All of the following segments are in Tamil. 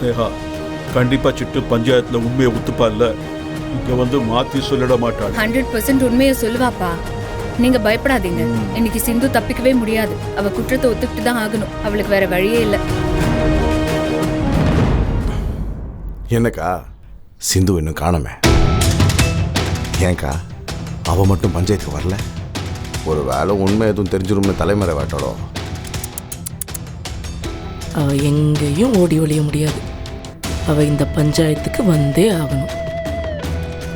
ஸ்னேகா, கண்டிப்பா சிட்டு பஞ்சாயத்துல உண்மையை ஒத்துப்பால்ல. இங்க வந்து மாத்தி சொல்லிட மாட்டாள். 100% உண்மையை சொல்லுவாப்பா. நீங்க பயப்படாதீங்க. இன்னைக்கு சிந்து தப்பிக்கவே முடியாது. அவ குற்றத்தை ஒத்துக்கிட்டு தான் ஆகணும். அவளுக்கு வேற வழியே இல்லை. என்னக்கா சிந்து இன்னும் காணமே? ஏன்க்கா அவ மட்டும் பஞ்சாயத்துக்கு வரல? ஒரு வேளை உண்மை எதுவும் தெரிஞ்சிரும்னு தலைமுறை வாட்டாளோ? அவ எங்கேயும் ஓடி ஒழிய முடியாது. அவ இந்த பஞ்சாயத்துக்கு வந்தே ஆகணும்.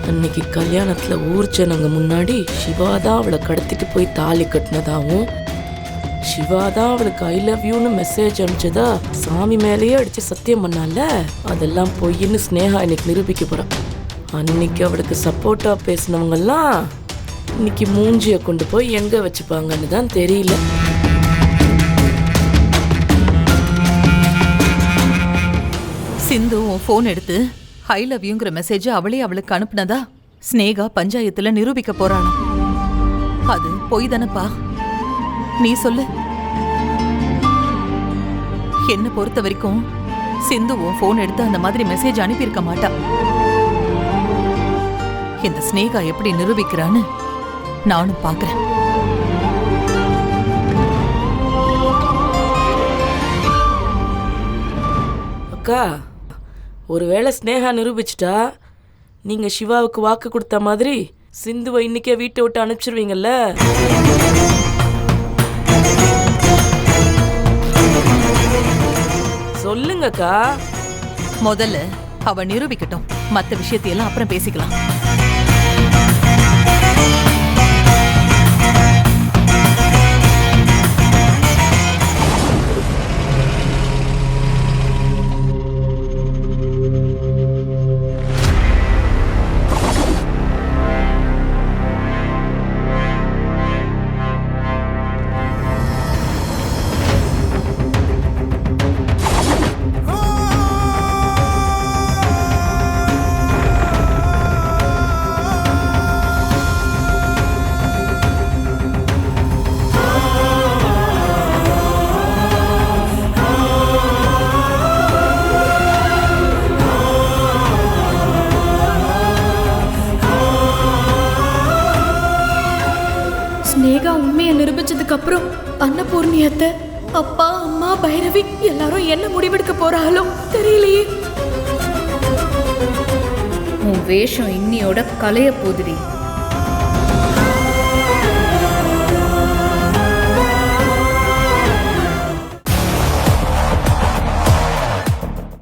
அன்னைக்கு கல்யாணத்துல ஊர் ஜனங்க முன்னாடி சிவாதான் அவளை கடத்திட்டு போய் தாலி கட்டினதாவும், சிவாதான் அவளுக்கு ஐ லவ் யூன்னு மெசேஜ் அனுப்பிச்சதா சாமி மேலேயே அடிச்சு சத்தியம் பண்ணால, அதெல்லாம் பொய்ன்னு ஸ்னேகா இன்னைக்கு நிரூபிக்க போறான். அன்னைக்கு அவளுக்கு சப்போர்ட்டா பேசினவங்கெல்லாம் இன்னைக்கு மூஞ்சிய கொண்டு போய் எங்க வச்சுப்பாங்கன்னு தான் தெரியல. சிந்து உன் போன் எடுத்து ஐ லவ் யூங்கிற மெசேஜ் அவளே அவளுக்கு அனுப்புனதா ஸ்னேகா பஞ்சாயத்துல நிரூபிக்க போறானா? அது பொய் தானப்பா? நீ சொல்லு. என்ன பொறுத்த வரைக்கும் சிந்து உன் போன் எடுத்து அந்த மாதிரி மெசேஜ் அனுப்பியிருக்க மாட்டா. இந்த ஸ்னேகா எப்படி நிரூபிக்கிறான்னு நானும் பாக்குறேன். அக்கா, ஒருவேளை ஸ்னேகா நிரூபிச்சிட்டா நீங்க சிவாவுக்கு வாக்கு கொடுத்த மாதிரி சிந்துவை இன்னைக்கே வீட்டை விட்டு அனுப்பிச்சிருவீங்கல்ல? சொல்லுங்கக்கா. முதல்ல அவ நிரூபிக்கட்டும். மத்த விஷயத்தையெல்லாம் அப்புறம் பேசிக்கலாம். ஸ்னேகா உண்மையை நிரூபிச்சதுக்கு அப்புறம் அன்னபூர்ணியத்தை, அப்பா, அம்மா, பைரவி எல்லாரும் என்ன முடிவெடுக்க போறாளோ தெரியலையே. உன் வேஷம் இன்னியோட கலைய போகுதுடி.